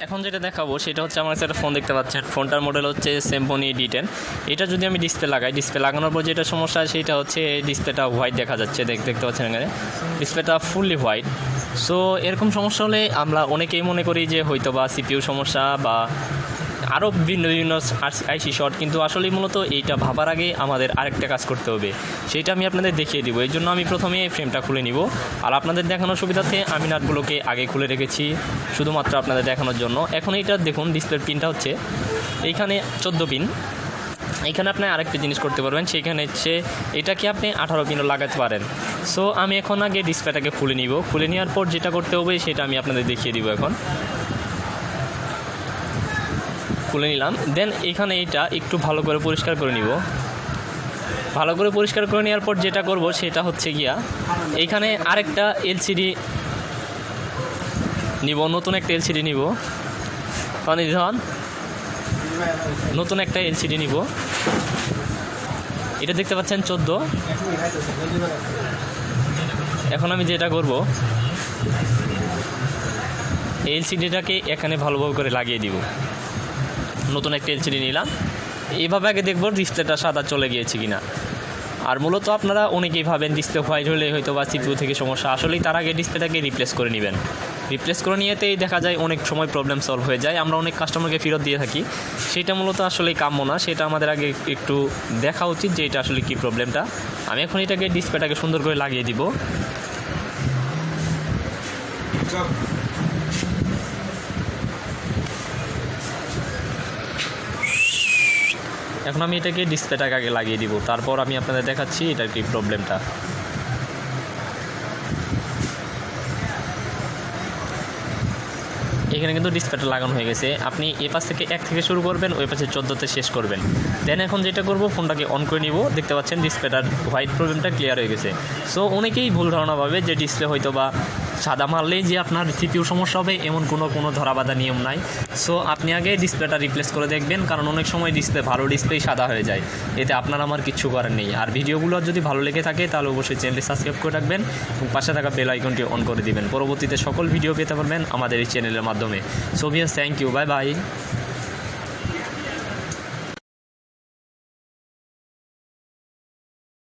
এখন যেটা দেখাবো সেটা হচ্ছে আমার কাছে একটা ফোন দেখতে পাচ্ছেন, ফোনটার মডেল হচ্ছে Symphony D10। এটা যদি আমি ডিসপ্লে লাগাই, ডিসপ্লে লাগানোর পর যেটা সমস্যা সেটা হচ্ছে ডিসপ্লেটা হোয়াইট দেখা যাচ্ছে, দেখতে পাচ্ছেন এখানে ডিসপ্লেটা ফুললি হোয়াইট। সো এরকম সমস্যা হলে আমরা অনেকেই মনে করি যে হয়তো বা সিপিইউ সমস্যা বা আরও বিভিন্ন বিভিন্ন আইসি শর্ট, কিন্তু আসলে মূলত এইটা ভাবার আগে আমাদের আরেকটা কাজ করতে হবে, সেইটা আমি আপনাদের দেখিয়ে দিব। এই জন্য আমি প্রথমে ফ্রেমটা খুলে নিব, আর আপনাদের দেখানোর সুবিধার্থে আমি নাটগুলোকে আগে খুলে রেখেছি শুধুমাত্র আপনাদের দেখানোর জন্য। এখন এইটা দেখুন, ডিসপ্লের পিনটা হচ্ছে এইখানে 14 পিন। এখানে আপনি আরেকটা জিনিস করতে পারবেন, সেখানে হচ্ছে এটাকে আপনি 18 পিনও লাগাতে পারেন। সো আমি এখন আগে ডিসপ্লেটাকে খুলে নিব, খুলে নেওয়ার পর যেটা করতে হবে সেটা আমি আপনাদের দেখিয়ে দিব। এখন খুলে নিলাম, দেন এখানে এইটা একটু ভালো করে পরিষ্কার করে নিব। ভালো করে পরিষ্কার করে নেওয়ার পর যেটা করব সেটা হচ্ছে গিয়া এইখানে আরেকটা এলসিডি নিব, নতুন একটা এলসিডি নিব। ধন নতুন একটা এলসিডি নিব, এটা দেখতে পাচ্ছেন 14। এখন আমি যেটা করব এলসিডিটাকে এখানে ভালোভাবে করে লাগিয়ে দিব। নতুন একটা এলসিডি নিলাম, এইভাবে আগে দেখব ডিসপ্লেটা সাদা চলে গিয়েছে কিনা। আর মূলত আপনারা অনেকেই ভাবেন ডিসপ্লে হোয়াইট হলে হয়তো বা সিপিইউ থেকে সমস্যা, আসলেই তার আগে ডিসপ্লেটাকে রিপ্লেস করে নেবেন। রিপ্লেস করে নিয়েতেই দেখা যায় অনেক সময় প্রবলেম সলভ হয়ে যায়, আমরা অনেক কাস্টমারকে ফেরত দিয়ে থাকি। সেটা মূলত আসলেই কাম্য না, সেটা আমাদের আগে একটু দেখা উচিত যে এটা আসলে কী প্রবলেমটা। আমি এখন এটাকে ডিসপ্লেটাকে সুন্দর করে লাগিয়ে দিব। এখন আমি এটাকে ডিসপ্লেটাকে আগে লাগিয়ে দিব, তারপর আমি আপনাদের দেখাচ্ছি এটার কি প্রবলেমটা। এখানে কিন্তু ডিসপ্লেটা লাগানো হয়ে গেছে। আপনি এ পাশ থেকে 1 থেকে শুরু করবেন, ওই পাশে 14তে শেষ করবেন। দেন এখন যেটা করব, ফোনটাকে অন করে নিব। দেখতে পাচ্ছেন ডিসপ্লেটার হোয়াইট প্রবলেমটা ক্লিয়ার হয়ে গেছে। সো অনেকেই ভুল ধারণা ভাবে যে ডিসপ্লে হয়তো বা সাদা মারলেই যে আপনার সিপিইউ সমস্যা হবে এমন কোনো ধরাবাঁধা নিয়ম নাই। সো আপনি আগে ডিসপ্লেটা রিপ্লেস করে দেখবেন, কারণ অনেক সময় ভালো ডিসপ্লেই সাদা হয়ে যায়, এতে আপনার আমার কিচ্ছু করার নেই। আর ভিডিওগুলো যদি ভালো লেগে থাকে তাহলে অবশ্যই চ্যানেলটি সাবস্ক্রাইব করে রাখবেন এবং পাশে থাকা বেল আইকনটি অন করে দিবেন। পরবর্তীতে সকল ভিডিও পেতে পারবেন আমাদের এই চ্যানেলের মাধ্যমে। So viewers, thank you, bye by.